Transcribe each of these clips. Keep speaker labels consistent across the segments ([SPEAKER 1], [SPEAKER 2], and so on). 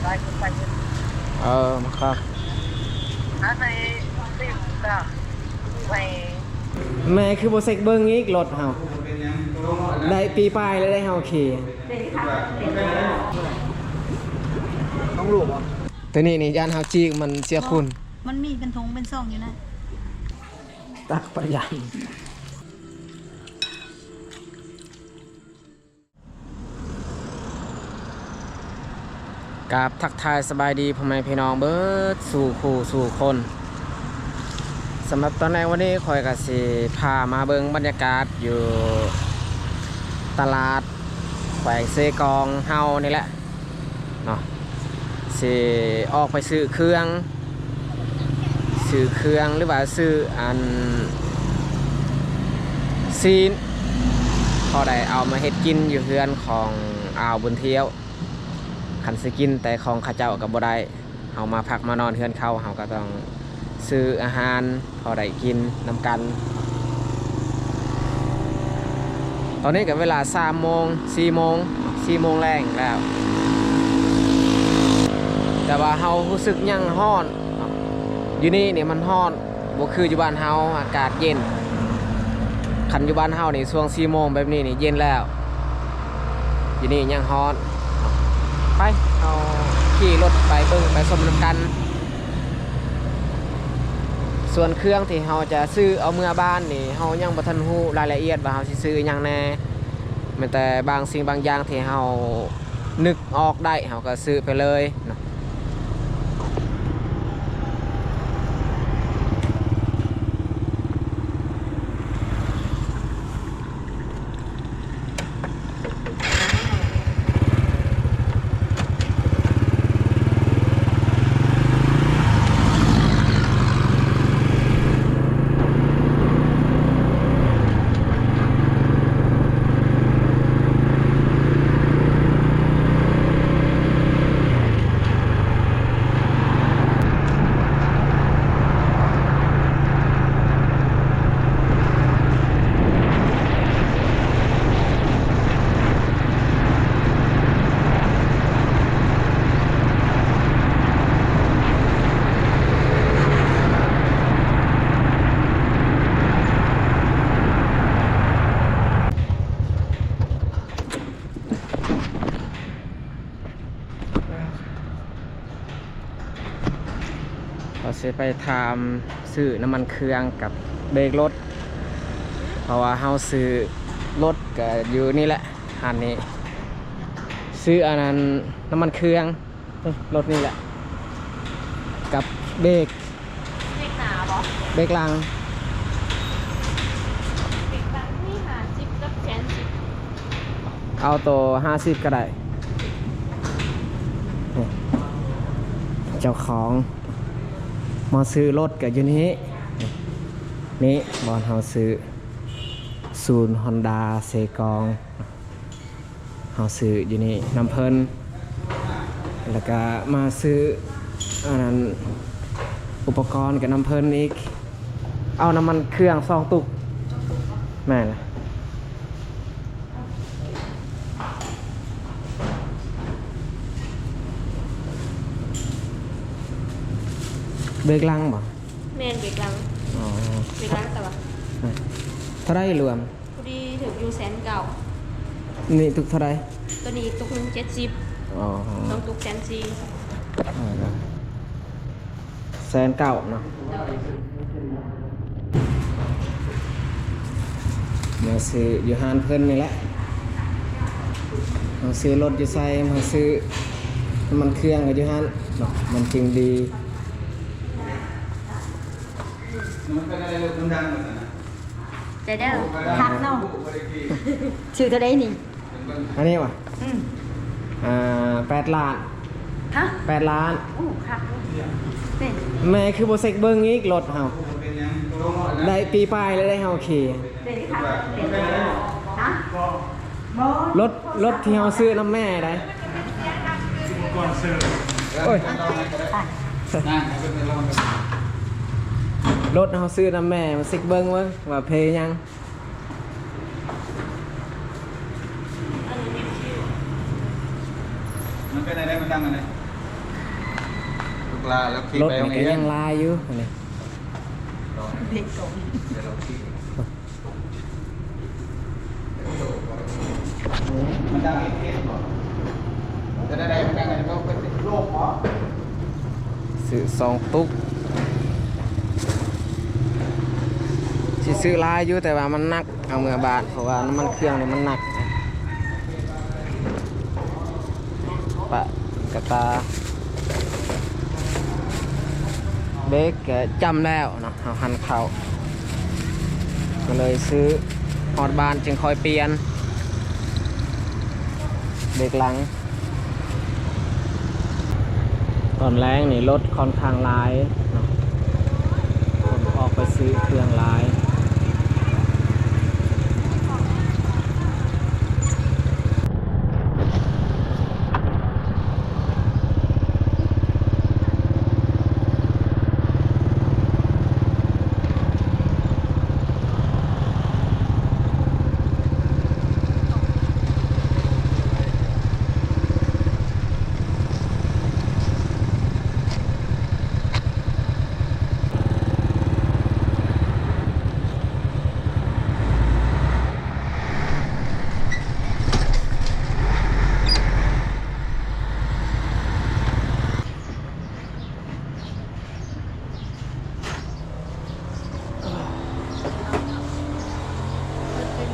[SPEAKER 1] ครับแม่คือโบเซกเบิ้งอีกรถเฮาได้ปีปลายแล้วได้เฮาขี่ต้องลูกอ่ะแต่นี่ยานเฮาจีกมันเสียคุณ
[SPEAKER 2] มันมีเป็นทงเป็นซ่องอยู่นะ
[SPEAKER 1] ตักประหยัดกับทักทายสบายดีพ่อแม่พี่น้องเบิดสู่คู่สู่คนสำหรับตอนในวันนี้คอยกับสิพามาเบิ่งบรรยากาศอยู่ตลาดแขวงเซกองเฮานี่แหละเนาะสิออกไปซื้อเครื่องหรือว่าซื้ออันซีนพอได้เอามาเฮ็ดกินอยู่เฮือนของอ่าวบุญเที่ยวขันสิกินแต่ของข้าเจ้ากับบ่ได้เอามาพักมานอนเฮือนเขาเขาก็ต้องซื้ออาหารพอได้กินนำกันตอนนี้กับเวลา3 โมง 4 โมง 4 โมงแรงแล้วแต่ว่าเฮารู้สึกยังร้อนอยู่นี่เนี่ยมันร้อนบ่คืออยู่บ้านเฮาอากาศเย็นคันอยู่บ้านเฮานี่ช่วง4 โมงแบบนี้นี่เย็นแล้วอยู่นี่ยังร้อนไปเอาขี่รถไปเบิ่งไปชมนำกันส่วนเครื่องที่เราจะซื้อเอาเมื่อบ้านนี่เรายังบ่ทันรู้รายละเอียดว่าเราสิซื้อหยังแน่แต่บางสิ่งบางอย่างที่เรานึกออกได้เราก็ซื้อไปเลยเนาะเราจะไปทำซื้อน้ำมันเครื่องกับเบรกรถเพราะว่าเราซื้อรถก็อยู่นี่แหละอันนี้ซื้ออันนั้นน้ำมันเครื่องรถนี่แหละกับเบรก
[SPEAKER 2] หนาบอ
[SPEAKER 1] เบรกลัง
[SPEAKER 2] นี่หาซิปกับแขนซิป
[SPEAKER 1] เอาตัว50ก็ได้เจ้าของมาซื้อรถกับอยู่นี่บอลเขาซื้อศูนย์ฮอนด้าเซกองเขาซื้ออยู่นี่น้ำเพลินแล้วก็มาซื้ออันนั้นอุปกรณ์กับน้ำเพลินอีกเอาน้ำมันเครื่อง2 ตุกแม่นะเบรกลังบ่
[SPEAKER 2] แมนเบรกลัง
[SPEAKER 1] อ๋อ
[SPEAKER 2] เบรกลังแต่ว่า
[SPEAKER 1] เท่าไรรวม
[SPEAKER 2] พอดีถึงอยู่190,000
[SPEAKER 1] นี่ตุกเท่าไร
[SPEAKER 2] ตัวนี้ตุกนึง70
[SPEAKER 1] อ๋อ
[SPEAKER 2] ต้องตุก140,000190,000
[SPEAKER 1] เนาะมาซื้ออยู่ฮานเพิ่นนี่แหละมาซื้อรถอยู่ไซมาซื้อมันเครื่องกับอยู่ฮานเนาะมันจริงดี
[SPEAKER 3] มันเป็นอะไรลูกดังเหมือนกันนะ
[SPEAKER 2] แต่ได้คักเนาะชื่อตัวใดนี่
[SPEAKER 1] อันนี้วะ8 ล้าน
[SPEAKER 2] ฮะ
[SPEAKER 1] 8 ล้าน
[SPEAKER 2] โอ้คักนี่
[SPEAKER 1] แม่คือโบเซกเบิ้งอีกรถเฮาได้ปีปลายแล้วได้เฮาขี่รถที่เฮาซื้อน้ำแม่ได้โอ้ยรถเฮาซื้อน้ำแม่มาซิกเบิ้งว่าเพย์ยัง
[SPEAKER 3] มันเป็นอะไรมันดังอะไร ลาแล้วขี่
[SPEAKER 1] รถ
[SPEAKER 3] ไป
[SPEAKER 1] นี่
[SPEAKER 3] โรง
[SPEAKER 1] ก็
[SPEAKER 3] เรียน
[SPEAKER 1] ยังลายอยู่อันนี้
[SPEAKER 2] เด็กกง
[SPEAKER 3] เดี๋ยวเราขี่มันดังเอ็นหรอจะได้มันดังไงก็เป็นโรคเหรอ
[SPEAKER 1] ซื้อ2 ตุ๊กสิซื้อลายอยู่แต่ว่ามันหนักเอาเมื่อบาทเพราะว่าน้ำมันเครื่องนี่มันหนักปะกระตาเบรกก็จำแล้วเนาะเอาหันเข่าก็เลยซื้อฮอดบานจึงคอยเปลี่ยนเบรกหลังตอนแรกนี่รถค่อนข้างหลายเนาะคนออกไปซื้อเครื่องหลาย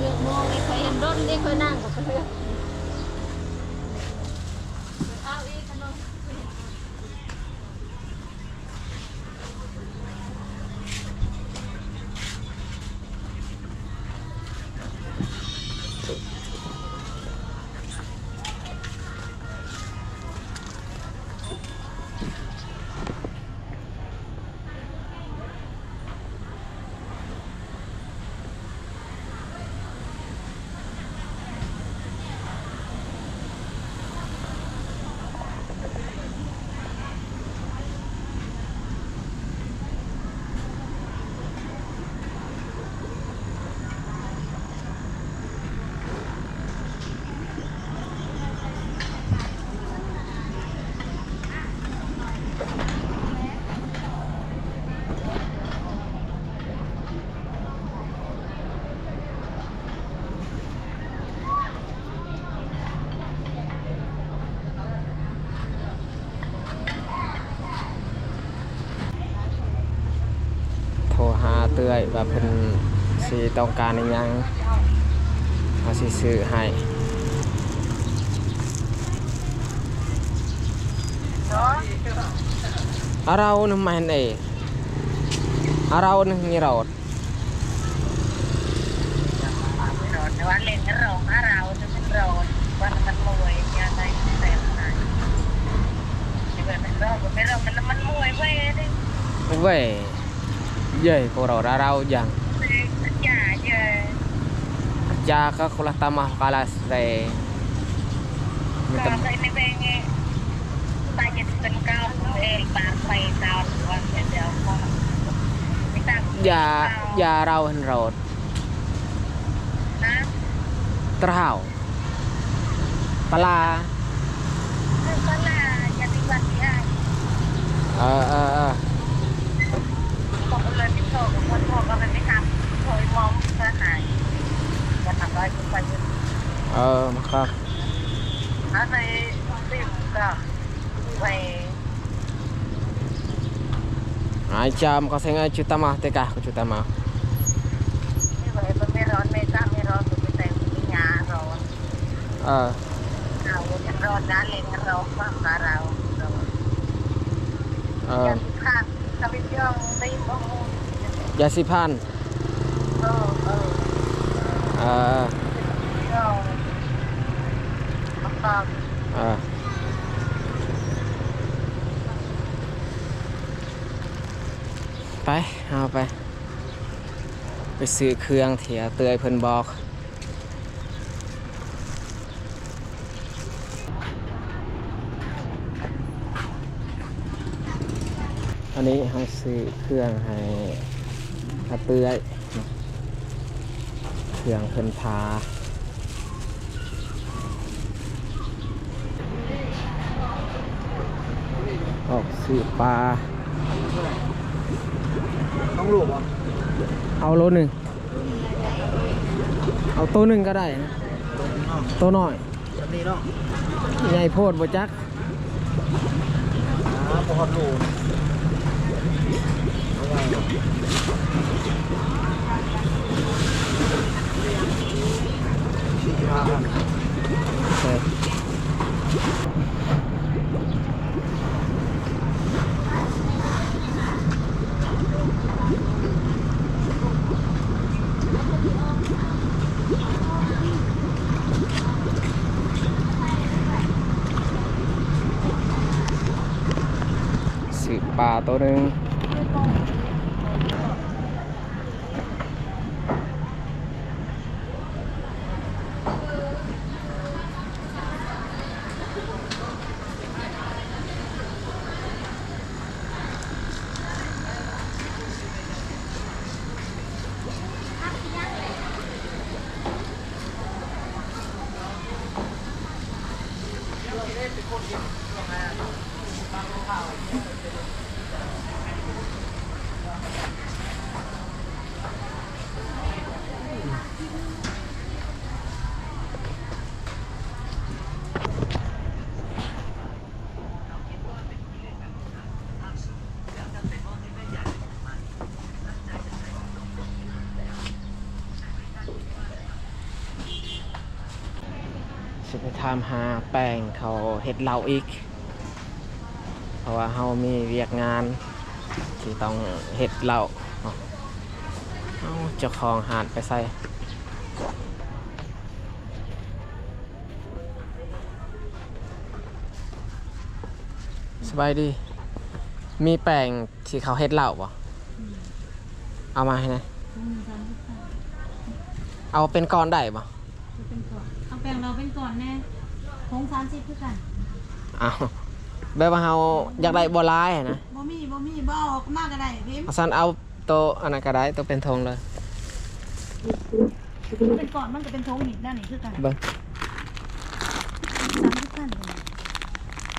[SPEAKER 2] เลือกมองนี่เคยเห็นรถนี่เคยนั่งกับเลือกเอาอีกขนม
[SPEAKER 1] โทรหาเตื้อยว่าเพิ่นสิต้องการอิหยังเขาสิซื้อให้Araw ng main eh. Araw ng ngirot.
[SPEAKER 2] วันเล่นกันร้องเราจะเป็นร้อนวันมันมวยยาใจแสบหายที่แบบเป็นร้อนไม่ร้อนมันมวยเว้ยดิ
[SPEAKER 1] Vậy. Vậy cô rau ra rau chẳng.
[SPEAKER 2] อย่าเยอะ
[SPEAKER 1] Cha ka kulah tamah kalas re.
[SPEAKER 2] ก็เลยในเวงนี้ตายจะเป็นเก้าเองปากไปตาวันเดียวพอไม่ตั้ง
[SPEAKER 1] Ya rau hen rot.
[SPEAKER 2] นะ
[SPEAKER 1] Trao. Pala.
[SPEAKER 2] คือก็ล่ะอย่าติดวันที่อ้าย บอกเลยที่โตกับคนพ่อก็มันไม่ทำโอยมองเพื่อหายจะทำได้ทุกวัน
[SPEAKER 1] Makak.
[SPEAKER 2] อะไรติดก็ไป
[SPEAKER 1] Ai jam ka senga juta mah tekah ku juta mah.
[SPEAKER 2] นี่เลยมันไม่ร้อนไม่จ้าไม่ร้อนตัวแต่ไม่ยาร้อน เราจะร้อนนะเล่นร้อนมากกว่าเราจะข้ามจะไปย่องไปมอง
[SPEAKER 1] Ya sipan.
[SPEAKER 2] ย่องต้อง
[SPEAKER 1] ไปเอาไปซื้อเครื่องเถียเตยเพิ่นบอกอันนี้เขาซื้อเครื่องให้เตยเครื่องเพิ่นพา ออกซื้อปลา
[SPEAKER 3] ต้องลูกเหรอ
[SPEAKER 1] เอาโลหนึ่งเอาตัวหนึ่งก็ได้นะตัวน้อย
[SPEAKER 3] แบบนี้เนาะ
[SPEAKER 1] ใหญ่โพดบ่จัก
[SPEAKER 3] พอฮอดลูก45,000
[SPEAKER 1] ใช่ซื้อปลาตัวหนึ่งจะไปทำหาแป้งเขาเฮ็ดเหล้าอีก เพราะว่าเฮามีเวียกงานที่ต้องเฮ็ดเหล้าเนาะเอาเจ้าของหาดไปใส่สบายดี มีแป้งที่เขาเฮ็ดเหล้าบ่เอามาให้หนะเอาเป็นก้อนได้บ่
[SPEAKER 4] เอาแปลงเราเป็นก่อนแน่ทง30คือกัน
[SPEAKER 1] เอาแบบว่าเฮาอยากได้บัวลายอะนะ
[SPEAKER 4] บ่มีบ่เอาออกมากก็ได้พิม
[SPEAKER 1] เอาสั้นเอาตัวอันนั้นก็ได้ตัวเป็นธงเลย
[SPEAKER 4] เป็นก่อนมันก็เป็นทงหินด้านนี้คือกัน
[SPEAKER 1] เบิ่ง
[SPEAKER 4] 30คือกันเลย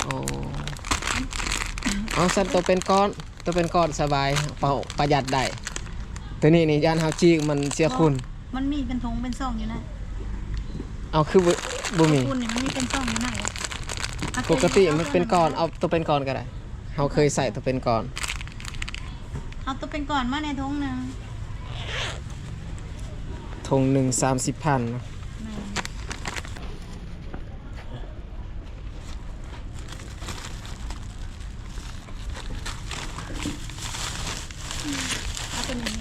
[SPEAKER 1] โอ้เอาสั้นตัวเป็นก้อนสบายเป่าประหยัดได้ตัวนี้นี่ย่านเฮาจีกมันเสียคุณ
[SPEAKER 4] มันมีเป็นทงเป็นซ่องอยู่นะ
[SPEAKER 1] เอาคือบ่มี
[SPEAKER 4] คุณนี่มันมีเป็นซ่องอยู่นะ
[SPEAKER 1] ปกติมันเป็นก้อนเอาตัวเป็นก้อนก็ได้เฮาเคยใส่ตัวเป็นก้อน
[SPEAKER 4] เอาตัวเป็นก่อนมาในทงหนึง
[SPEAKER 1] ธงหนึ่ง30,000นะ
[SPEAKER 4] เอาตัวนี้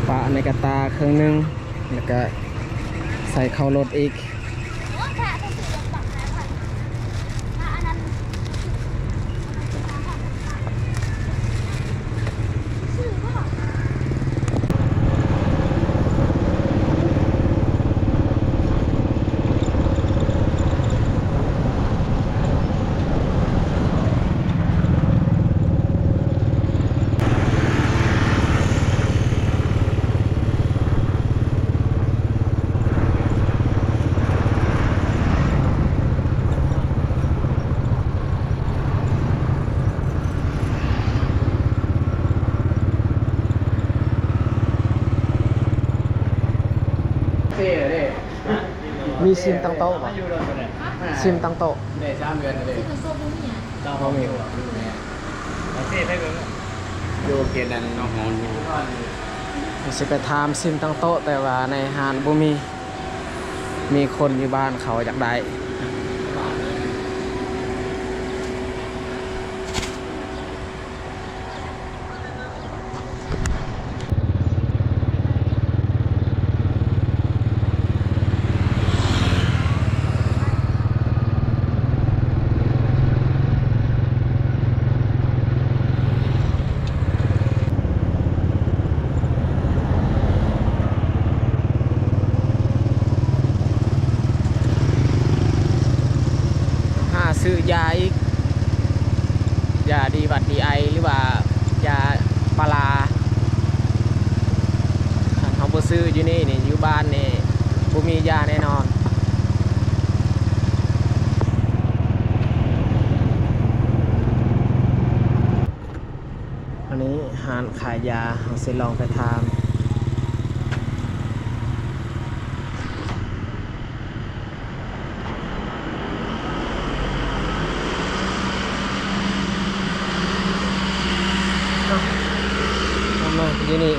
[SPEAKER 1] ปะในกระตาเครื่องหนึงแล้วก็ใส่เข้ารถอีกมีซิมตั้งโต๊ะป่ะซิมตั้งโต๊ะ
[SPEAKER 3] เนี่ย3เดือนเลย
[SPEAKER 4] คือโซ่บุ้งเนี่ย
[SPEAKER 1] บ่มี
[SPEAKER 3] อยู่เขตนั้นน้องหอนอยู่
[SPEAKER 1] สิไปถามซิมตั้งโต๊ะแต่ว่าในหานบ่มีคนอยู่บ้านเขาอยากได้ ซื้อยาอีกยาดีบัดดีไอหรือว่ายาปลาเขาบ่ซื้ออยู่นี่อยู่บ้านนี่บ่มียาแน่นอนอันนี้ร้านขายยาเราสิลองไปทานมาอยู่นี่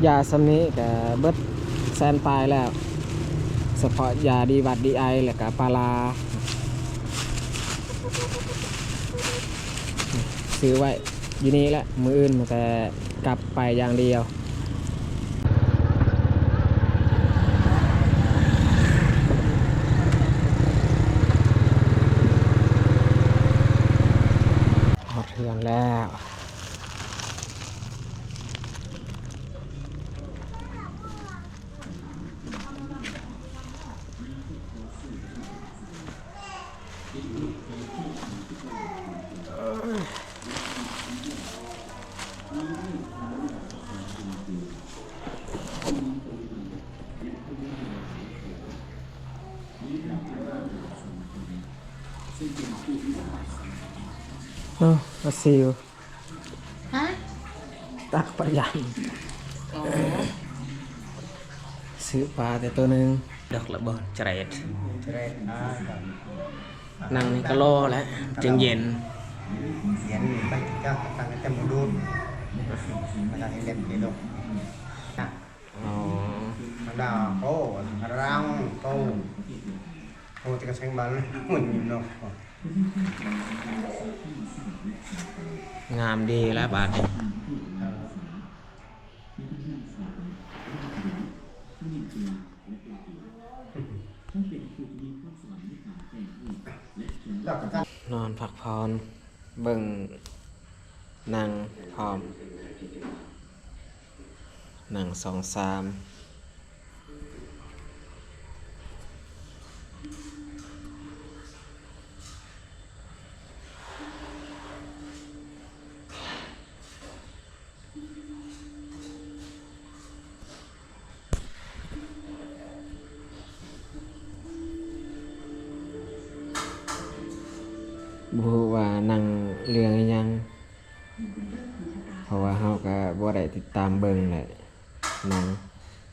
[SPEAKER 1] ยาสำนี้กับเบิดแซนปลายแล้วเฉพาะยาดีบัดดีไอแล้วก็ปลาซื้อไว้อยู่นี่แหละมืออื่นมันแต่กลับไปอย่างเดียวหมดเทือนแล้วเอาซิล
[SPEAKER 4] ฮะ
[SPEAKER 1] ตักประหยัดซื้อปลาแต่ตัวหนึ่งดอกระเบิดเจรดนั่งนี่ก็รอแล้วจึงเย็น
[SPEAKER 3] Yan, balik ka, katanggal ka mulod. Matangilip dito.
[SPEAKER 1] อ๋อ
[SPEAKER 3] Ada ako, harang ko. Ako tika sayang bal, munyim no.
[SPEAKER 1] งามดีแล้วบาทนี้ นอนพักผ่อนเบิ่งหนังพร้อมหนัง2-3บ่รู้ว่านั่งเรื่องอิหยังเพราะว่าเฮาก็บ่ได้ติดตามเบิ่งแหละหนัง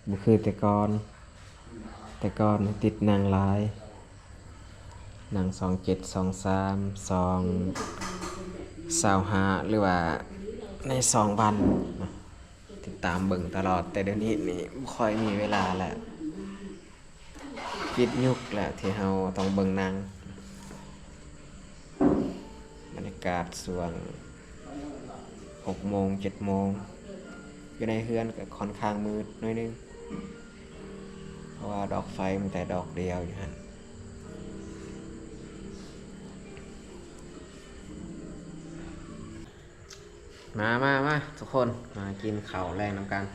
[SPEAKER 1] บ่คือแต่ก่อนติดหนังหลายหนัง27 23 2 25หรือว่าใน2วันติดตามเบิ่งตลอดแต่เดี๋ยวนี้นี่บ่ค่อยมีเวลาแล้วปิดยุคแล้วที่เฮาต้องเบิ่งหนังบรรยากาศส่วน6 โมง 7 โมงอยู่ในเฮือนก็ค่อนข้างมืดหน่อยนึงเพราะว่าดอกไฟมันแต่ดอกเดียวอยู่ฮะมาทุกคนมากินข้าวแรงน้ำกัน